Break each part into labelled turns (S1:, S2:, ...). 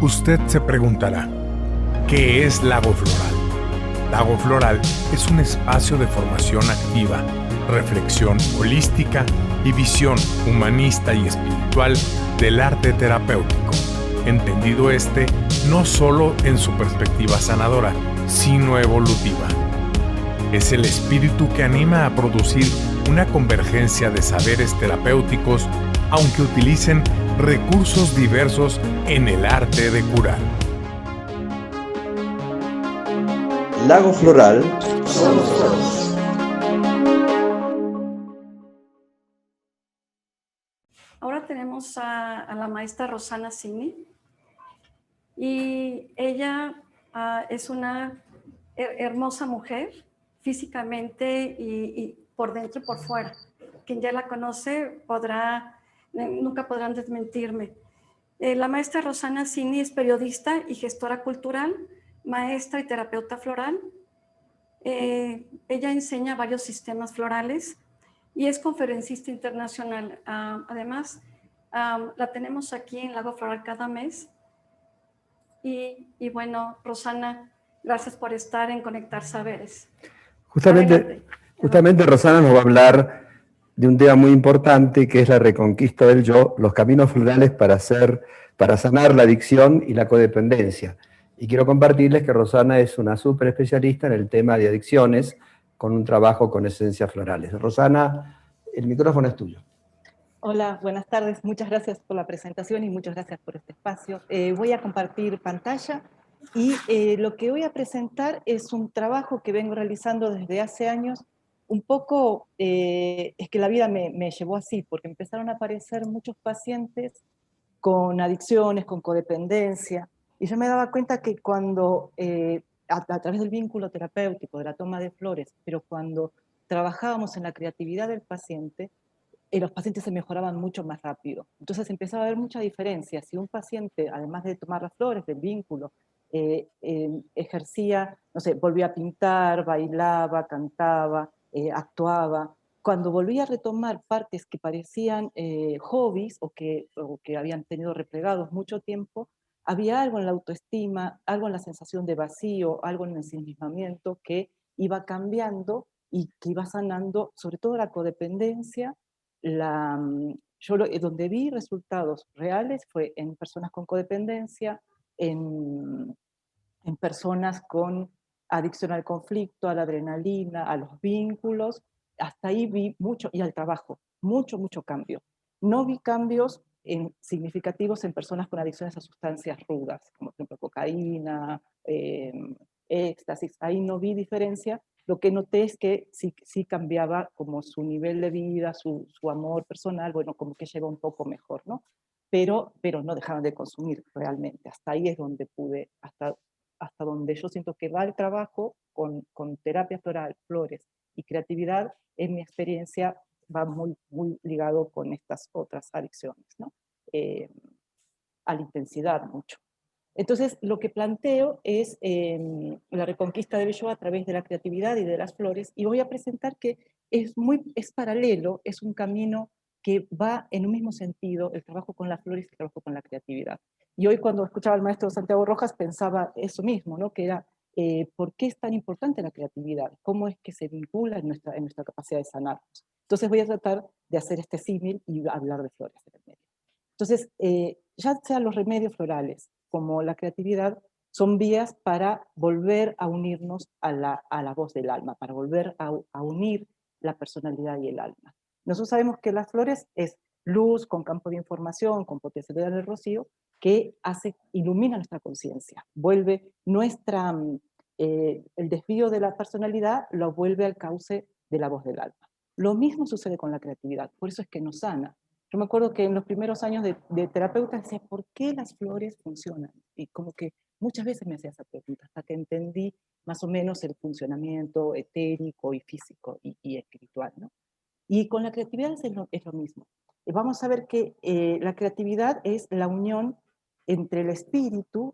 S1: Usted se preguntará, ¿qué es Lago Floral? Lago Floral es un espacio de formación activa, reflexión holística y visión humanista y espiritual del arte terapéutico, entendido no solo en su perspectiva sanadora, sino evolutiva. Es el espíritu que anima a producir una convergencia de saberes terapéuticos, aunque utilicen recursos diversos en el arte de curar.
S2: Lago Floral somos todos.
S3: Ahora tenemos a la maestra Rosana Cini, y ella es una hermosa mujer físicamente y por dentro y por fuera. Quien ya la conoce nunca podrán desmentirme. La maestra Rosana Cini es periodista y gestora cultural, maestra y terapeuta floral. Ella enseña varios sistemas florales y es conferencista internacional. Además, la tenemos aquí en Lago Floral cada mes. Y bueno, Rosana, gracias por estar en Conectar Saberes.
S2: Justamente Rosana nos va a hablar de un tema muy importante que es la reconquista del yo, los caminos florales para sanar la adicción y la codependencia. Y quiero compartirles que Rosana es una súper especialista en el tema de adicciones con un trabajo con esencias florales. Rosana, el micrófono es tuyo.
S4: Hola, buenas tardes. Muchas gracias por la presentación y muchas gracias por este espacio. Voy a compartir pantalla y lo que voy a presentar es un trabajo que vengo realizando desde hace años. Un poco es que la vida me llevó así, porque empezaron a aparecer muchos pacientes con adicciones, con codependencia, y yo me daba cuenta que cuando, a través del vínculo terapéutico, de la toma de flores, pero cuando trabajábamos en la creatividad del paciente, los pacientes se mejoraban mucho más rápido. Entonces empezaba a haber mucha diferencia. Si un paciente, además de tomar las flores, del vínculo, ejercía, no sé, volvía a pintar, bailaba, cantaba, actuaba, cuando volvía a retomar partes que parecían hobbies o que habían tenido replegados mucho tiempo, había algo en la autoestima, algo en la sensación de vacío, algo en el ensimismamiento que iba cambiando y que iba sanando, sobre todo la codependencia. Donde vi resultados reales fue en personas con codependencia, en personas con adicción al conflicto, a la adrenalina, a los vínculos. Hasta ahí vi mucho, y al trabajo, mucho cambio. No vi cambios significativos en personas con adicciones a sustancias rudas, como por ejemplo cocaína, éxtasis. Ahí no vi diferencia. Lo que noté es que sí cambiaba como su nivel de vida, su amor personal, bueno, como que llegó un poco mejor, ¿no? Pero no dejaban de consumir realmente. Hasta ahí es donde pude, hasta donde yo siento que va el trabajo con terapia floral, flores y creatividad, en mi experiencia va muy ligado con estas otras adicciones, ¿no? A la intensidad mucho. Entonces, lo que planteo es la reconquista del yo a través de la creatividad y de las flores, y voy a presentar que es paralelo, es un camino que va en un mismo sentido, el trabajo con las flores y el trabajo con la creatividad. Y hoy cuando escuchaba al maestro Santiago Rojas pensaba eso mismo, ¿no? Que era, ¿por qué es tan importante la creatividad? ¿Cómo es que se vincula en nuestra capacidad de sanarnos? Entonces voy a tratar de hacer este símil y hablar de flores en el medio. Entonces, ya sean los remedios florales como la creatividad, son vías para volver a unirnos a la voz del alma, para volver a unir la personalidad y el alma. Nosotros sabemos que las flores es luz con campo de información, con potencialidad del rocío, que ilumina nuestra conciencia, vuelve el desvío de la personalidad lo vuelve al cauce de la voz del alma. Lo mismo sucede con la creatividad, por eso es que nos sana. Yo me acuerdo que en los primeros años de terapeuta decía, ¿por qué las flores funcionan? Y como que muchas veces me hacía esa pregunta, hasta que entendí más o menos el funcionamiento etérico y físico y espiritual, ¿no? Y con la creatividad es lo mismo. Vamos a ver que la creatividad es la unión entre el espíritu,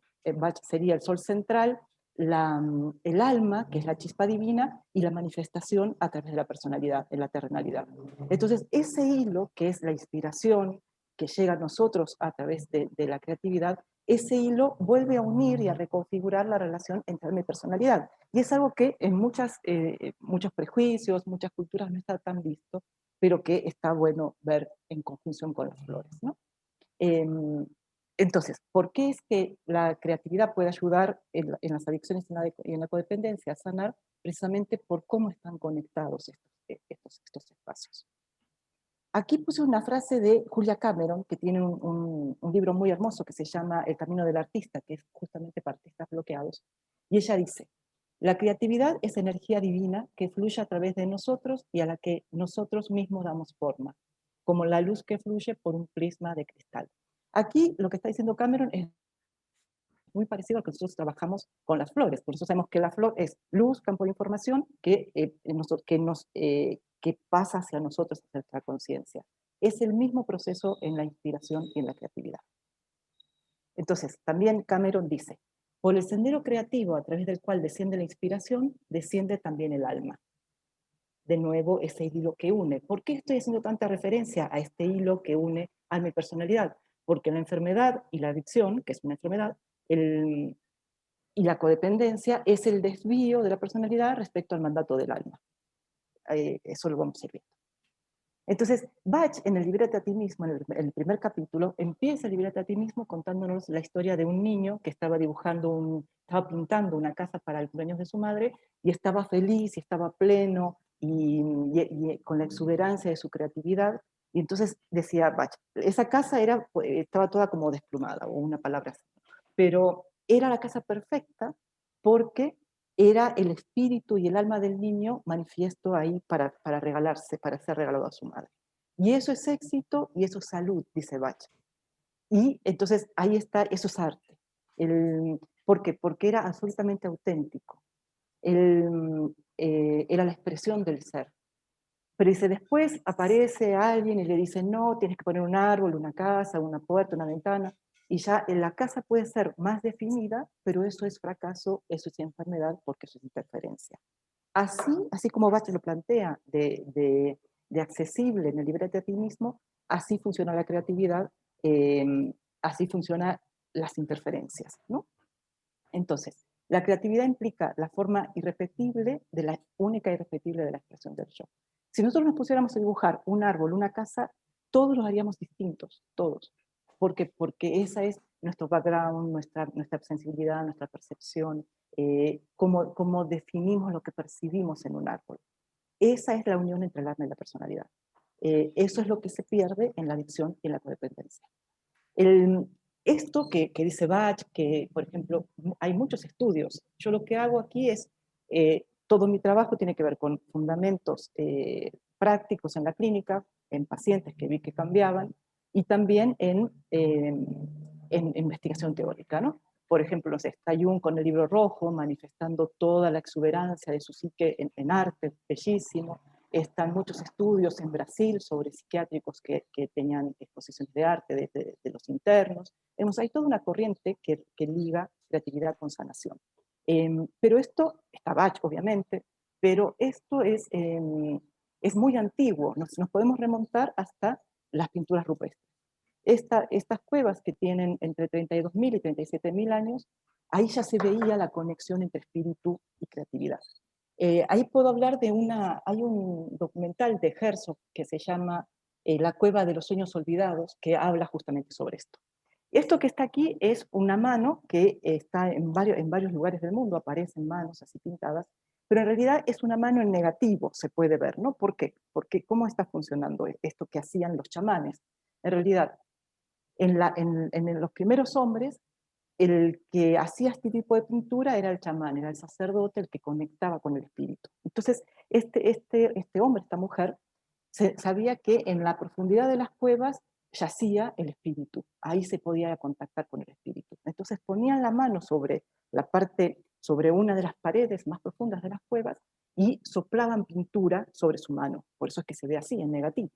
S4: sería el sol central, el alma, que es la chispa divina, y la manifestación a través de la personalidad, en la terrenalidad. Entonces, ese hilo, que es la inspiración que llega a nosotros a través de la creatividad, ese hilo vuelve a unir y a reconfigurar la relación entre alma y personalidad. Y es algo que en muchos prejuicios, muchas culturas no está tan visto, pero que está bueno ver en conjunción con las flores, ¿no? Entonces, ¿por qué es que la creatividad puede ayudar en las adicciones y en la codependencia a sanar? Precisamente por cómo están conectados estos espacios. Aquí puse una frase de Julia Cameron, que tiene un libro muy hermoso que se llama El camino del artista, que es justamente para artistas bloqueados. Y ella dice: la creatividad es energía divina que fluye a través de nosotros y a la que nosotros mismos damos forma, como la luz que fluye por un prisma de cristal. Aquí lo que está diciendo Cameron es muy parecido a lo que nosotros trabajamos con las flores. Por eso sabemos que la flor es luz, campo de información, que pasa hacia nosotros, hacia nuestra conciencia. Es el mismo proceso en la inspiración y en la creatividad. Entonces, también Cameron dice: por el sendero creativo a través del cual desciende la inspiración, desciende también el alma. De nuevo, ese hilo que une. ¿Por qué estoy haciendo tanta referencia a este hilo que une alma y personalidad? Porque la enfermedad y la adicción, que es una enfermedad, y la codependencia es el desvío de la personalidad respecto al mandato del alma. Eso lo vamos a ir viendo. Entonces, Bach, en el Libérate a ti mismo, en el primer capítulo, empieza el Libérate a ti mismo contándonos la historia de un niño que estaba estaba pintando una casa para el cumpleaños de su madre, y estaba feliz, y estaba pleno, y con la exuberancia de su creatividad. Y entonces decía Bach, esa casa estaba toda como desplumada, o una palabra así, pero era la casa perfecta porque era el espíritu y el alma del niño manifiesto ahí para regalarse, para ser regalado a su madre. Y eso es éxito y eso es salud, dice Bach. Y entonces ahí está, eso es arte. ¿Por qué? Porque era absolutamente auténtico. Era la expresión del ser. Pero dice, después aparece alguien y le dice, no, tienes que poner un árbol, una casa, una puerta, una ventana, y ya en la casa puede ser más definida, pero eso es fracaso, eso es enfermedad, porque eso es interferencia. Así como Bach lo plantea de accesible en el Libérate a ti mismo, así funciona la creatividad, así funcionan las interferencias, ¿no? Entonces, la creatividad implica la forma irrepetible, la única e irrepetible de la expresión del yo. Si nosotros nos pusiéramos a dibujar un árbol, una casa, todos los haríamos distintos, todos. Porque esa es nuestro background, nuestra sensibilidad, nuestra percepción, cómo definimos lo que percibimos en un árbol. Esa es la unión entre el alma y la personalidad. Eso es lo que se pierde en la adicción y en la codependencia. Esto que dice Bach, que por ejemplo hay muchos estudios, yo lo que hago aquí es, todo mi trabajo tiene que ver con fundamentos prácticos en la clínica, en pacientes que vi que cambiaban, y también en investigación teórica, ¿no? Por ejemplo, está Jung con el libro rojo, manifestando toda la exuberancia de su psique en arte, bellísimo. Están muchos estudios en Brasil sobre psiquiátricos que tenían exposiciones de arte de los internos. Hay toda una corriente que liga creatividad con sanación. Pero esto, está Bach obviamente, pero esto es muy antiguo. Nos podemos remontar hasta las pinturas rupestres. Estas cuevas que tienen entre 32.000 y 37.000 años, ahí ya se veía la conexión entre espíritu y creatividad. Ahí puedo hablar hay un documental de Herzog que se llama La cueva de los sueños olvidados, que habla justamente sobre esto. Esto que está aquí es una mano que está en varios lugares del mundo, aparecen manos así pintadas, pero en realidad es una mano en negativo, se puede ver, ¿no? ¿Por qué? Porque ¿cómo está funcionando esto que hacían los chamanes? En realidad, en los primeros hombres, el que hacía este tipo de pintura era el chamán, era el sacerdote, el que conectaba con el espíritu. Entonces, este hombre, esta mujer, sabía que en la profundidad de las cuevas yacía el espíritu, ahí se podía contactar con el espíritu. Entonces ponían la mano sobre una de las paredes más profundas de las cuevas y soplaban pintura sobre su mano, por eso es que se ve así, en negativo.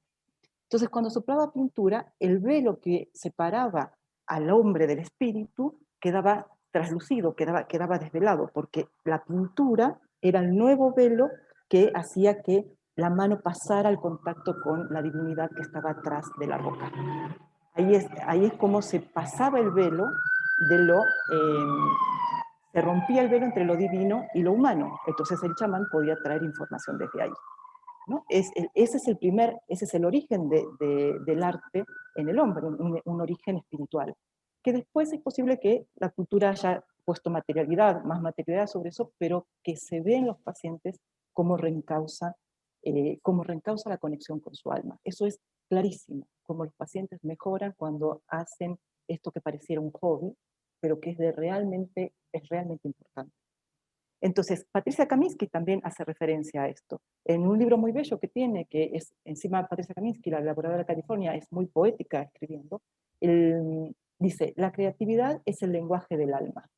S4: Entonces cuando soplaba pintura, el velo que separaba al hombre del espíritu quedaba traslucido, quedaba desvelado, porque la pintura era el nuevo velo que hacía que la mano pasara al contacto con la divinidad que estaba atrás de la roca. Ahí es como se pasaba el velo se rompía el velo entre lo divino y lo humano. Entonces el chamán podía traer información desde ahí, ¿no? Ese es el origen del arte en el hombre, un origen espiritual, que después es posible que la cultura haya puesto más materialidad sobre eso, pero que se ve en los pacientes cómo reencausa la conexión con su alma. Eso es clarísimo, cómo los pacientes mejoran cuando hacen esto que pareciera un hobby, pero que es realmente importante. Entonces, Patricia Kaminski también hace referencia a esto. En un libro muy bello que tiene, que es encima Patricia Kaminski, la elaboradora de California, es muy poética escribiendo, dice, la creatividad es el lenguaje del alma.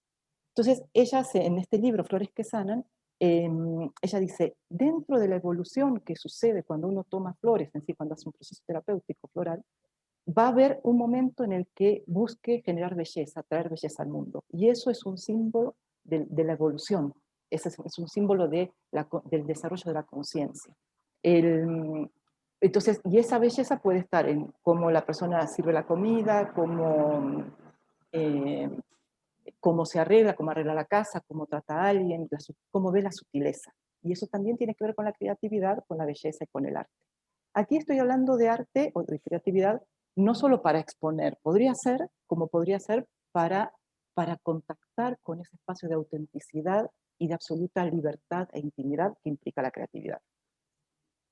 S4: Entonces, en este libro, Flores que sanan, ella dice, dentro de la evolución que sucede cuando uno toma flores, en sí, cuando hace un proceso terapéutico floral, va a haber un momento en el que busque generar belleza, traer belleza al mundo. Y eso es un símbolo de la evolución. Ese es un símbolo del desarrollo de la conciencia. Entonces, y esa belleza puede estar en cómo la persona sirve la comida, cómo se arregla, cómo arregla la casa, cómo trata a alguien, cómo ve la sutileza. Y eso también tiene que ver con la creatividad, con la belleza y con el arte. Aquí estoy hablando de arte o de creatividad no solo para exponer, podría ser para contactar con ese espacio de autenticidad y de absoluta libertad e intimidad que implica la creatividad.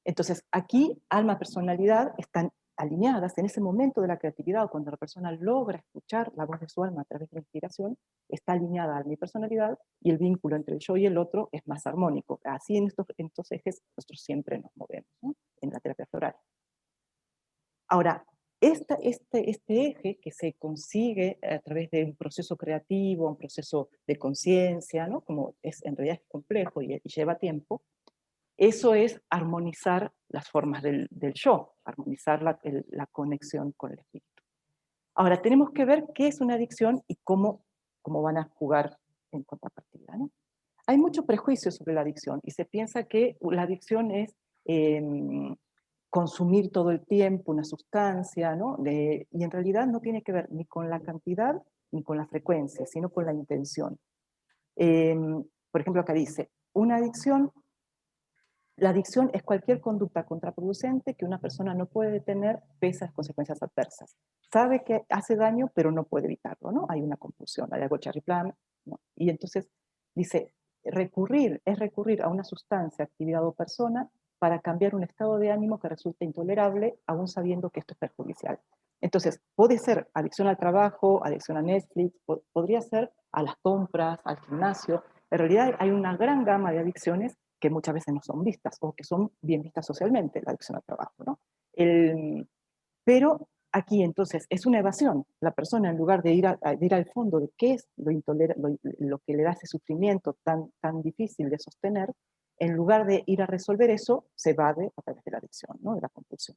S4: Entonces, aquí alma, personalidad están alineadas en ese momento de la creatividad, cuando la persona logra escuchar la voz de su alma a través de la inspiración, está alineada alma y personalidad, y el vínculo entre el yo y el otro es más armónico. Así en estos ejes nosotros siempre nos movemos, ¿no? En la terapia floral. Ahora, este eje que se consigue a través de un proceso creativo, un proceso de conciencia, ¿no? Como en realidad es complejo y lleva tiempo, eso es armonizar las formas del yo, armonizar la conexión con el espíritu. Ahora, tenemos que ver qué es una adicción y cómo van a jugar en contrapartida, ¿no? Hay mucho prejuicio sobre la adicción y se piensa que la adicción es consumir todo el tiempo una sustancia, ¿no? Y en realidad no tiene que ver ni con la cantidad ni con la frecuencia, sino con la intención. Por ejemplo, acá dice, la adicción es cualquier conducta contraproducente que una persona no puede detener pese a las consecuencias adversas. Sabe que hace daño, pero no puede evitarlo, ¿no? Hay una compulsión, hay algo cherry plan, ¿no? Y entonces dice, recurrir a una sustancia, actividad o persona para cambiar un estado de ánimo que resulta intolerable, aún sabiendo que esto es perjudicial. Entonces, puede ser adicción al trabajo, adicción a Netflix, podría ser a las compras, al gimnasio. En realidad hay una gran gama de adicciones que muchas veces no son vistas o que son bien vistas socialmente, la adicción al trabajo, ¿no? Pero aquí entonces es una evasión. La persona, en lugar de ir al fondo de qué es lo que le da ese sufrimiento tan difícil de sostener, en lugar de ir a resolver eso, se evade a través de la adicción, ¿no? De la compulsión.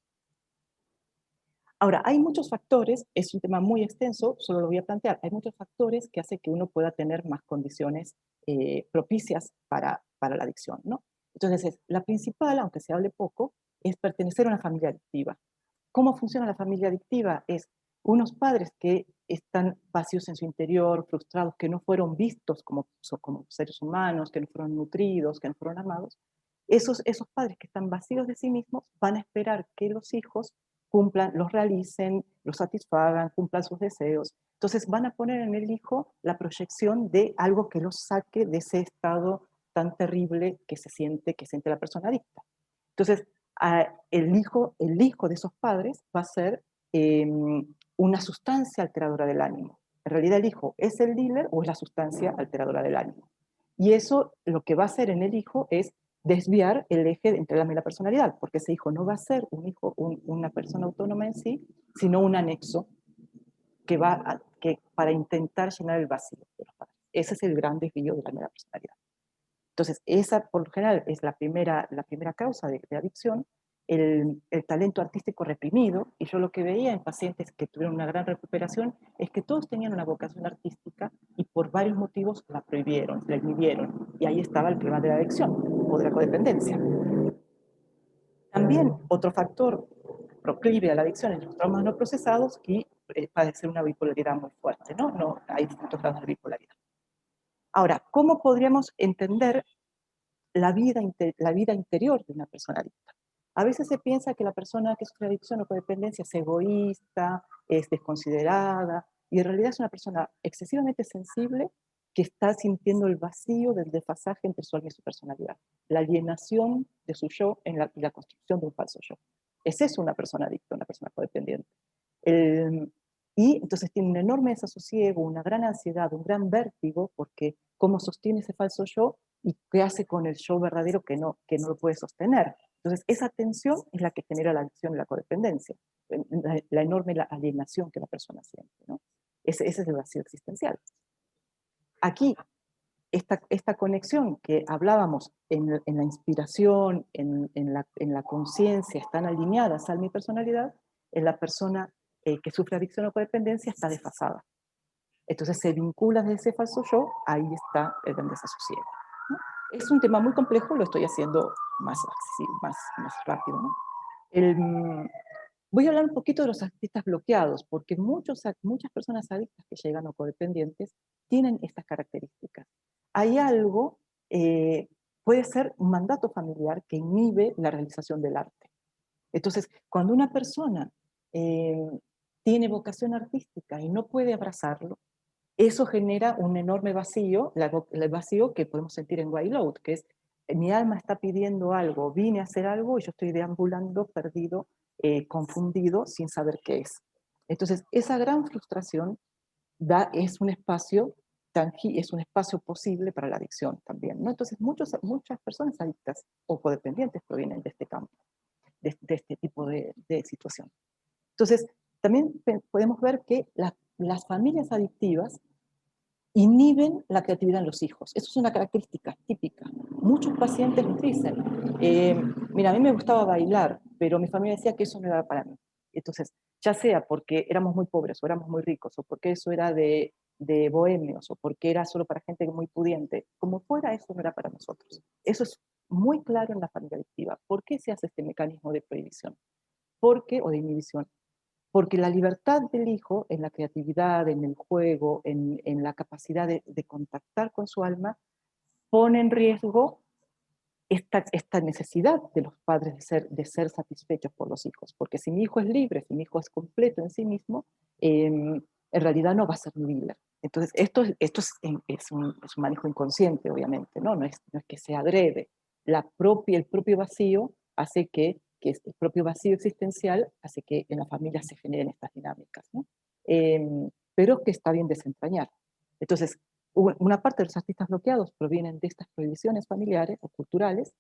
S4: Ahora, hay muchos factores, es un tema muy extenso, solo lo voy a plantear, hay muchos factores que hacen que uno pueda tener más condiciones propicias para la adicción, ¿no? Entonces, la principal, aunque se hable poco, es pertenecer a una familia adictiva. ¿Cómo funciona la familia adictiva? Es unos padres que están vacíos en su interior, frustrados, que no fueron vistos como seres humanos, que no fueron nutridos, que no fueron amados. Esos padres que están vacíos de sí mismos van a esperar que los hijos cumplan, los realicen, los satisfagan, cumplan sus deseos. Entonces van a poner en el hijo la proyección de algo que los saque de ese estado tan terrible que siente la persona adicta. Entonces, el hijo de esos padres va a ser una sustancia alteradora del ánimo. En realidad el hijo es el dealer o es la sustancia alteradora del ánimo. Y eso lo que va a hacer en el hijo es desviar el eje entre el alma y la personalidad, porque ese hijo no va a ser una persona autónoma en sí, sino un anexo que para intentar llenar el vacío de los padres. Ese es el gran desvío del alma y la personalidad. Entonces, esa por lo general es la primera causa de adicción, el talento artístico reprimido, y yo lo que veía en pacientes que tuvieron una gran recuperación es que todos tenían una vocación artística y por varios motivos la prohibieron, la inhibieron, y ahí estaba el problema de la adicción o de la codependencia. También otro factor proclive a la adicción en los traumas no procesados, y padecer una bipolaridad muy fuerte, ¿no? No hay distintos grados de bipolaridad. Ahora, ¿cómo podríamos entender la vida interior de una persona adicta? A veces se piensa que la persona que sufre adicción o codependencia es egoísta, es desconsiderada, y en realidad es una persona excesivamente sensible que está sintiendo el vacío del desfasaje entre su alma y su personalidad, la alienación de su yo en la construcción de un falso yo. Es eso una persona adicta, una persona codependiente. Y entonces tiene un enorme desasosiego, una gran ansiedad, un gran vértigo, porque cómo sostiene ese falso yo y qué hace con el yo verdadero que no lo puede sostener. Entonces, esa tensión es la que genera la adicción y la codependencia, la enorme alienación que la persona siente, ¿no? Ese es el vacío existencial. Aquí, esta conexión que hablábamos en la inspiración, en la conciencia, están alineadas alma y personalidad, en la persona que sufre adicción o codependencia está desfasada. Entonces se vincula desde ese falso yo, ahí está el gran desasosiego, ¿no? Es un tema muy complejo, lo estoy haciendo más rápido, ¿no? Voy a hablar un poquito de los artistas bloqueados, porque muchas personas adictas que llegan o codependientes tienen estas características. Hay algo, puede ser un mandato familiar que inhibe la realización del arte. Entonces, cuando una persona tiene vocación artística y no puede abrazarlo, eso genera un enorme vacío, el vacío que podemos sentir en Wild Out, que es mi alma está pidiendo algo, vine a hacer algo y yo estoy deambulando, perdido, confundido, sin saber qué es. Entonces, esa gran frustración es un espacio es un espacio posible para la adicción también, ¿no? Entonces, muchas personas adictas o codependientes provienen de este campo, de este tipo de situación. Entonces, también podemos ver que las familias adictivas inhiben la creatividad en los hijos. Eso es una característica típica. Muchos pacientes nos dicen, mira, a mí me gustaba bailar, pero mi familia decía que eso no era para mí. Entonces, ya sea porque éramos muy pobres o éramos muy ricos, o porque eso era de bohemios, o porque era solo para gente muy pudiente, como fuera, eso no era para nosotros. Eso es muy claro en la familia adictiva. ¿Por qué se hace este mecanismo de prohibición? O de inhibición. Porque la libertad del hijo en la creatividad, en el juego, en la capacidad de contactar con su alma, pone en riesgo esta necesidad de los padres de ser satisfechos por los hijos. Porque si mi hijo es libre, si mi hijo es completo en sí mismo, en realidad no va a ser libre. Entonces, esto es un manejo inconsciente, obviamente, ¿no? No es que se adrede. El propio vacío hace que el propio vacío existencial hace que en la familia se generen estas dinámicas, ¿no? Pero que está bien desentrañar. Entonces, una parte de los artistas bloqueados provienen de estas prohibiciones familiares o culturales,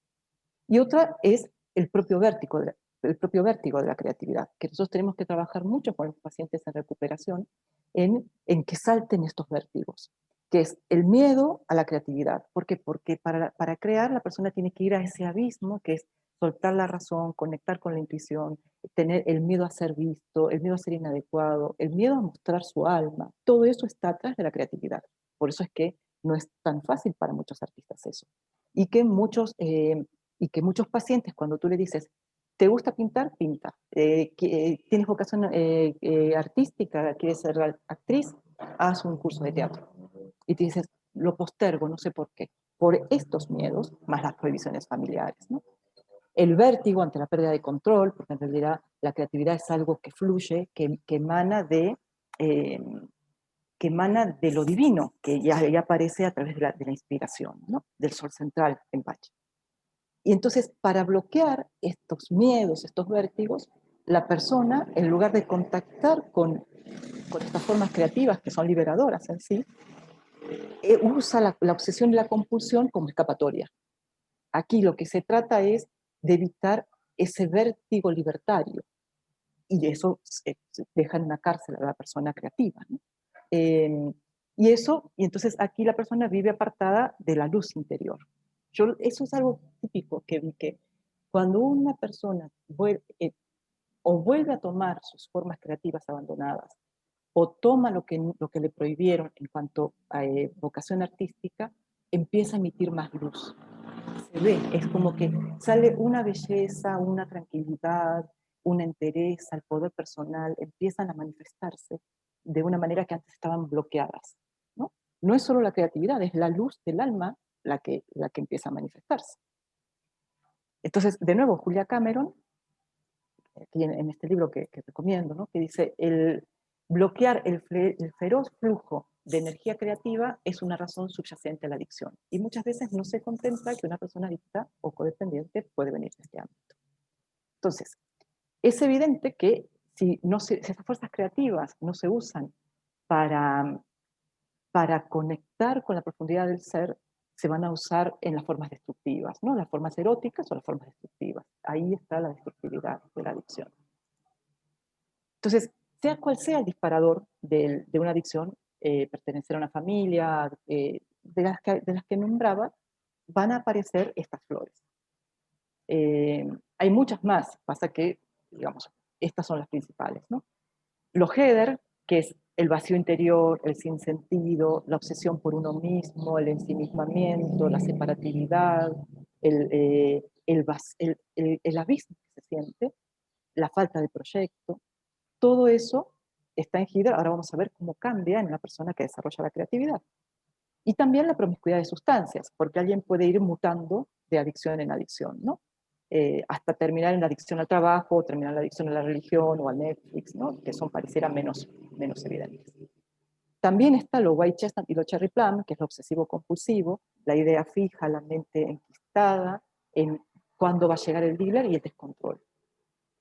S4: y otra es el propio vértigo de la creatividad, que nosotros tenemos que trabajar mucho con los pacientes en recuperación en que salten estos vértigos, que es el miedo a la creatividad. ¿Por qué? Porque para crear la persona tiene que ir a ese abismo que es soltar la razón, conectar con la intuición, tener el miedo a ser visto, el miedo a ser inadecuado, el miedo a mostrar su alma. Todo eso está atrás de la creatividad. Por eso es que no es tan fácil para muchos artistas eso. Y que muchos pacientes, cuando tú le dices, ¿te gusta pintar? Pinta. ¿Tienes vocación artística? ¿Quieres ser actriz? Haz un curso de teatro. Y te dices, lo postergo, no sé por qué. Por estos miedos, más las prohibiciones familiares, ¿no? El vértigo ante la pérdida de control, porque en realidad la creatividad es algo que fluye, que emana de lo divino, que ya aparece a través de la inspiración, ¿no? Del sol central en Pachi. Y entonces, para bloquear estos miedos, estos vértigos, la persona, en lugar de contactar con estas formas creativas que son liberadoras en sí, usa la obsesión y la compulsión como escapatoria. Aquí lo que se trata es de evitar ese vértigo libertario, y de eso deja en una cárcel a la persona creativa, ¿no? Y entonces aquí la persona vive apartada de la luz interior. Eso es algo típico, que cuando una persona vuelve a tomar sus formas creativas abandonadas, o toma lo que le prohibieron en cuanto a vocación artística, empieza a emitir más luz. Se ve, es como que sale una belleza, una tranquilidad, una entereza, el poder personal, empiezan a manifestarse de una manera que antes estaban bloqueadas, ¿no? No es solo la creatividad, es la luz del alma la que empieza a manifestarse. Entonces, de nuevo, Julia Cameron, aquí en este libro que recomiendo, ¿no? Que dice, bloquear el feroz flujo de energía creativa es una razón subyacente a la adicción. Y muchas veces no se contempla que una persona adicta o codependiente puede venir de este ámbito. Entonces, es evidente que si esas fuerzas creativas no se usan para conectar con la profundidad del ser, se van a usar en las formas destructivas, ¿no? Las formas eróticas o las formas destructivas. Ahí está la destructividad de la adicción. Entonces, sea cual sea el disparador de una adicción, pertenecer a una familia, de las que nombraba, van a aparecer estas flores. Hay muchas más, pasa que, digamos, estas son las principales, ¿no? Los header, que es el vacío interior, el sinsentido, la obsesión por uno mismo, el ensimismamiento, la separatividad, el abismo que se siente, la falta de proyecto, todo eso está en header. Ahora vamos a ver cómo cambia en una persona que desarrolla la creatividad. Y también la promiscuidad de sustancias, porque alguien puede ir mutando de adicción en adicción, ¿no? Hasta terminar en la adicción al trabajo, o terminar en la adicción a la religión o al Netflix, ¿no? Que son pareciera menos evidentes. También está lo white chestnut y lo cherry plum, que es lo obsesivo compulsivo, la idea fija, la mente enquistada en cuándo va a llegar el dealer y el descontrol,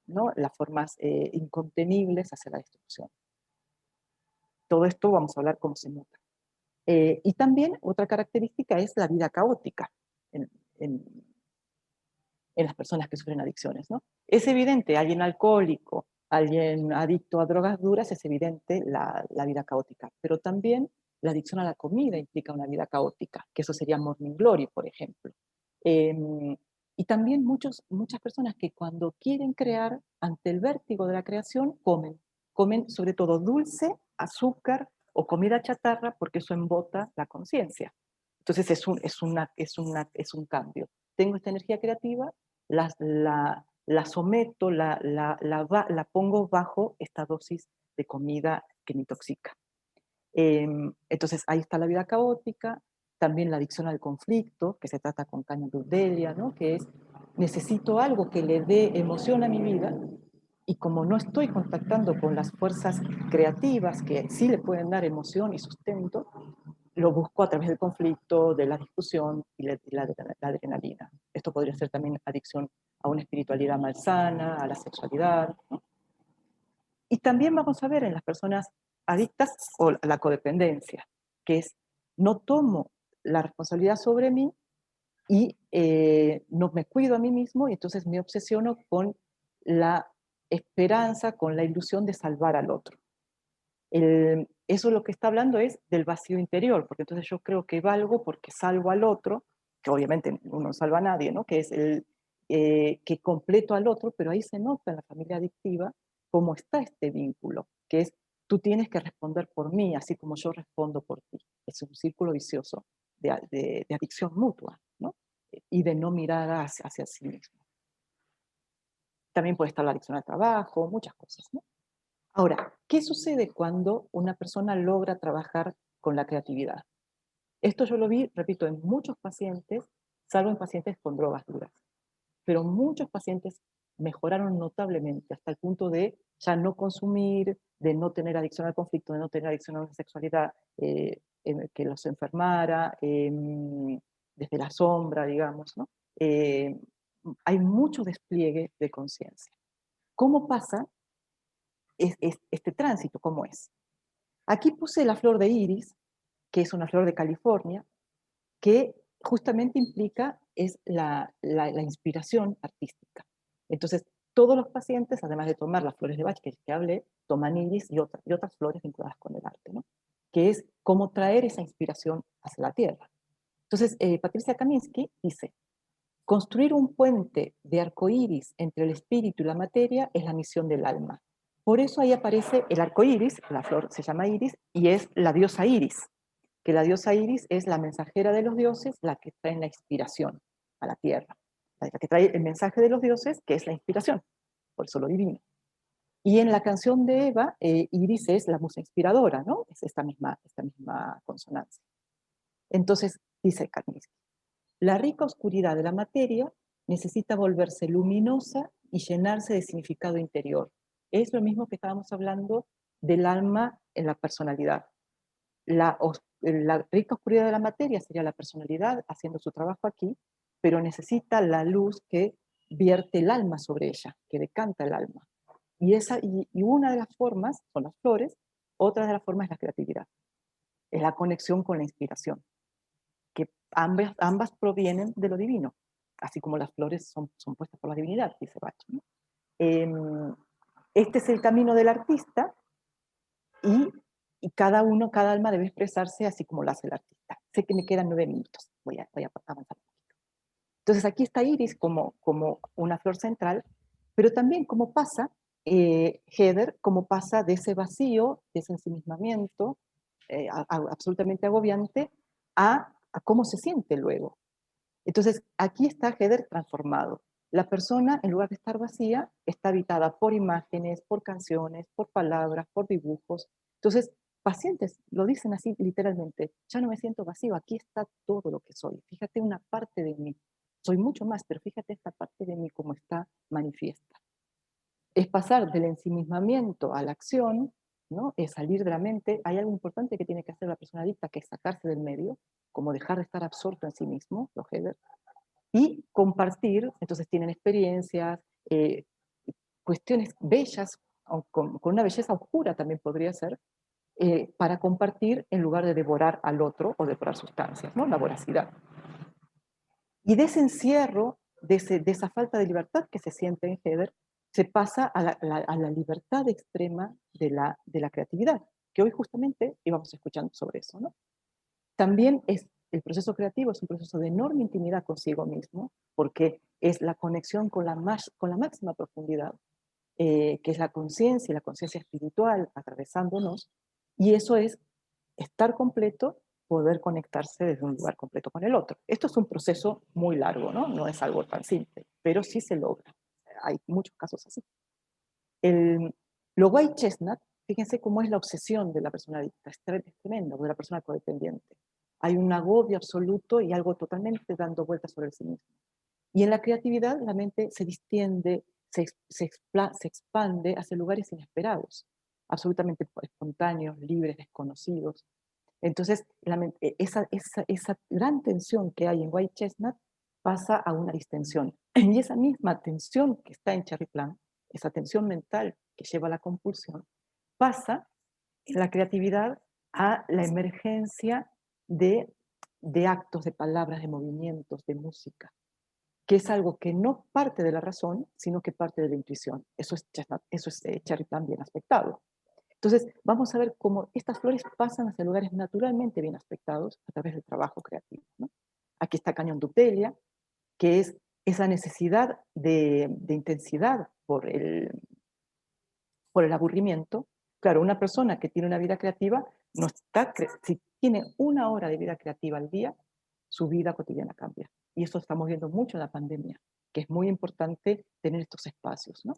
S4: ¿no? Las formas incontenibles hacia la destrucción. Todo esto vamos a hablar cómo se muta. Y también otra característica es la vida caótica en las personas que sufren adicciones, ¿no? Es evidente, alguien alcohólico, alguien adicto a drogas duras, es evidente la vida caótica, pero también la adicción a la comida implica una vida caótica, que eso sería Morning Glory, por ejemplo. Y también muchas personas que cuando quieren crear, ante el vértigo de la creación, comen sobre todo dulce, azúcar o comida chatarra, porque eso embota la conciencia. Entonces es un cambio. Tengo esta energía creativa, la someto, la pongo bajo esta dosis de comida que me intoxica. Entonces ahí está la vida caótica, también la adicción al conflicto, que se trata con Canyon Delia, ¿no? Que es, necesito algo que le dé emoción a mi vida, y como no estoy contactando con las fuerzas creativas que sí le pueden dar emoción y sustento, lo busco a través del conflicto, de la discusión y la adrenalina. Esto podría ser también adicción a una espiritualidad malsana, a la sexualidad, ¿no? Y también vamos a ver en las personas adictas o la codependencia, que es no tomo la responsabilidad sobre mí y no me cuido a mí mismo, y entonces me obsesiono con la esperanza, con la ilusión de salvar al otro. Eso lo que está hablando es del vacío interior, porque entonces yo creo que valgo porque salvo al otro, que obviamente uno no salva a nadie, ¿no? Que es que completo al otro, pero ahí se nota en la familia adictiva cómo está este vínculo, que es tú tienes que responder por mí, así como yo respondo por ti. Es un círculo vicioso de adicción mutua, ¿no? Y de no mirada hacia sí mismo. También puede estar la adicción al trabajo, muchas cosas, ¿no? Ahora, ¿qué sucede cuando una persona logra trabajar con la creatividad? Esto yo lo vi, repito, en muchos pacientes, salvo en pacientes con drogas duras. Pero muchos pacientes mejoraron notablemente hasta el punto de ya no consumir, de no tener adicción al conflicto, de no tener adicción a la sexualidad que los enfermara, desde la sombra, digamos, ¿no? Hay mucho despliegue de conciencia. ¿Cómo pasa este tránsito? ¿Cómo es? Aquí puse la flor de iris, que es una flor de California, que justamente implica es la inspiración artística. Entonces, todos los pacientes, además de tomar las flores de Bach que hablé, toman iris y otras flores vinculadas con el arte, ¿no? Que es cómo traer esa inspiración hacia la tierra. Entonces, Patricia Kaminsky dice, construir un puente de arcoíris entre el espíritu y la materia es la misión del alma. Por eso ahí aparece el arcoíris, la flor se llama iris, y es la diosa Iris, que la diosa Iris es la mensajera de los dioses, la que trae la inspiración a la tierra, la que trae el mensaje de los dioses, que es la inspiración. por eso lo divino. Y en la canción de Eva, Iris es la musa inspiradora, ¿no? Es esta misma consonancia. Entonces, dice Kandinsky, la rica oscuridad de la materia necesita volverse luminosa y llenarse de significado interior. Es lo mismo que estábamos hablando del alma en la personalidad. La rica oscuridad de la materia sería la personalidad haciendo su trabajo aquí, pero necesita la luz que vierte el alma sobre ella, que decanta el alma. Y una de las formas son las flores, otra de las formas es la creatividad. Es la conexión con la inspiración, que ambas provienen de lo divino, así como las flores son puestas por la divinidad, dice Bach, ¿no? Este es el camino del artista y cada alma debe expresarse así como lo hace el artista. Sé que me quedan 9 minutos, voy a avanzar un poquito. Entonces aquí está Iris como una flor central, pero también como pasa Heather, como pasa de ese vacío, de ese ensimismamiento absolutamente agobiante, a cómo se siente luego. Entonces aquí está Heather transformado. La persona, en lugar de estar vacía, está habitada por imágenes, por canciones, por palabras, por dibujos. Entonces, pacientes lo dicen así literalmente, ya no me siento vacío, aquí está todo lo que soy. Fíjate una parte de mí. Soy mucho más, pero fíjate esta parte de mí como está manifiesta. Es pasar del ensimismamiento a la acción, ¿no? Es salir de la mente. Hay algo importante que tiene que hacer la persona adicta, que es sacarse del medio, como dejar de estar absorto en sí mismo, los Heather, y compartir. Entonces tienen experiencias, cuestiones bellas, con una belleza oscura también podría ser, para compartir en lugar de devorar al otro o devorar sustancias, ¿no? La voracidad. Y de ese encierro, de esa falta de libertad que se siente en Heather, se pasa a la libertad extrema de la creatividad, que hoy justamente íbamos escuchando sobre eso, ¿no? También el proceso creativo es un proceso de enorme intimidad consigo mismo, porque es la conexión con la máxima profundidad, que es la conciencia y la conciencia espiritual atravesándonos, y eso es estar completo, poder conectarse desde un lugar completo con el otro. Esto es un proceso muy largo, ¿no? No es algo tan simple, pero sí se logra. Hay muchos casos así. Lo white chestnut, fíjense cómo es la obsesión de la persona adicta, es tremendo, de la persona codependiente. Hay un agobio absoluto y algo totalmente dando vueltas sobre sí mismo. Y en la creatividad la mente se distiende, se expande hacia lugares inesperados, absolutamente espontáneos, libres, desconocidos. Entonces, esa gran tensión que hay en White Chestnut pasa a una distensión. Y esa misma tensión que está en Cherry Plum, esa tensión mental que lleva a la compulsión, pasa en la creatividad a la emergencia de actos, de palabras, de movimientos, de música, que es algo que no parte de la razón, sino que parte de la intuición. Eso es Cherry Plum bien aspectado. Entonces, vamos a ver cómo estas flores pasan hacia lugares naturalmente bien aspectados a través del trabajo creativo, ¿no? Aquí está Cañón Dutelia, que es esa necesidad de intensidad por el aburrimiento. Claro, una persona que tiene una vida creativa, si tiene 1 hora de vida creativa al día, su vida cotidiana cambia. Y eso estamos viendo mucho en la pandemia, que es muy importante tener estos espacios, ¿no?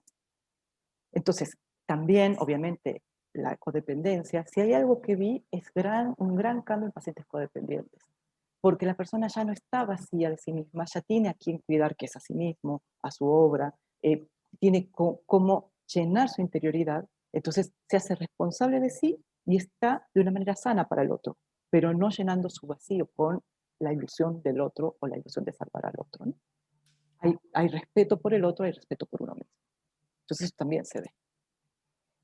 S4: Entonces, también, obviamente, la codependencia, si hay algo que vi, es un gran cambio en pacientes codependientes, porque la persona ya no está vacía de sí misma, ya tiene a quien cuidar, que es a sí mismo, a su obra, tiene cómo llenar su interioridad, entonces se hace responsable de sí y está de una manera sana para el otro, pero no llenando su vacío con la ilusión del otro o la ilusión de salvar al otro, ¿no? Hay respeto por el otro, hay respeto por uno mismo. Entonces eso también se ve.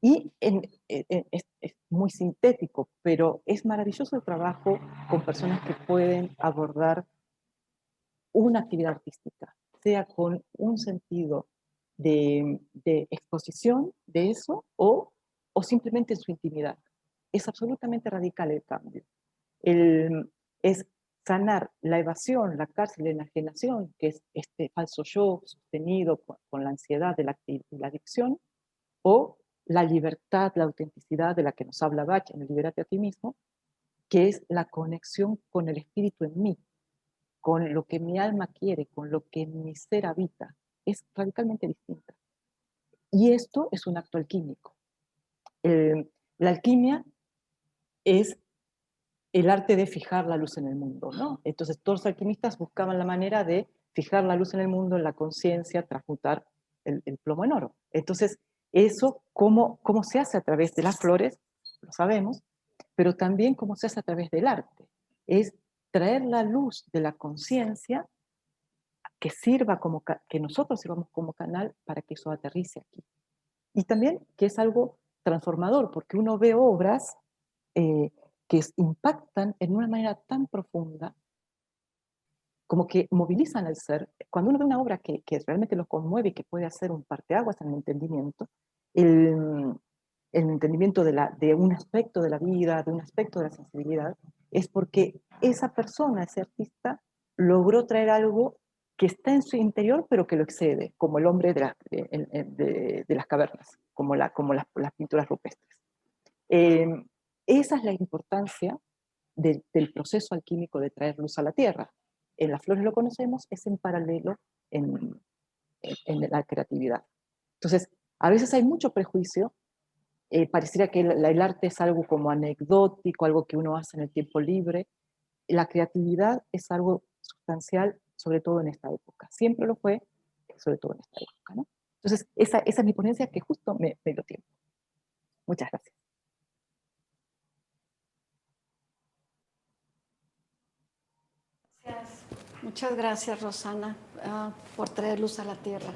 S4: Y es muy sintético, pero es maravilloso el trabajo con personas que pueden abordar una actividad artística, sea con un sentido de exposición de eso o simplemente en su intimidad. Es absolutamente radical el cambio. Es sanar la evasión, la cárcel, la enajenación, que es este falso yo sostenido con la ansiedad de la adicción, o la libertad, la autenticidad de la que nos habla Bach en el Libérate a ti mismo, que es la conexión con el espíritu en mí, con lo que mi alma quiere, con lo que mi ser habita. Es radicalmente distinta. Y esto es un acto alquímico. La alquimia es el arte de fijar la luz en el mundo, ¿no? Entonces todos los alquimistas buscaban la manera de fijar la luz en el mundo, en la conciencia, transmutar el plomo en oro. Entonces, eso, ¿cómo se hace a través de las flores? Lo sabemos, pero también cómo se hace a través del arte. Es traer la luz de la conciencia que sirva que nosotros sirvamos como canal para que eso aterrice aquí. Y también que es algo transformador, porque uno ve obras que impactan en una manera tan profunda, como que movilizan al ser. Cuando uno ve una obra que realmente lo conmueve y que puede hacer un parteaguas en el entendimiento, el entendimiento de un aspecto de la vida, de un aspecto de la sensibilidad, es porque esa persona, ese artista, logró traer algo que está en su interior, pero que lo excede, como el hombre de las cavernas, como las pinturas rupestres. Esa es la importancia del proceso alquímico de traer luz a la tierra. En las flores lo conocemos, es en paralelo en la creatividad. Entonces, a veces hay mucho prejuicio, pareciera que el arte es algo como anecdótico, algo que uno hace en el tiempo libre. La creatividad es algo sustancial, sobre todo en esta época. Siempre lo fue, sobre todo en esta época, ¿no? Entonces, esa es mi ponencia, que justo me dio tiempo. Muchas gracias.
S3: Muchas gracias, Rosana, por traer luz a la tierra.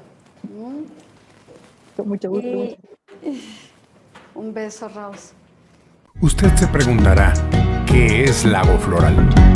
S4: Con mucho gusto.
S3: Un beso, Rose.
S1: Usted se preguntará, ¿qué es Lago Floral?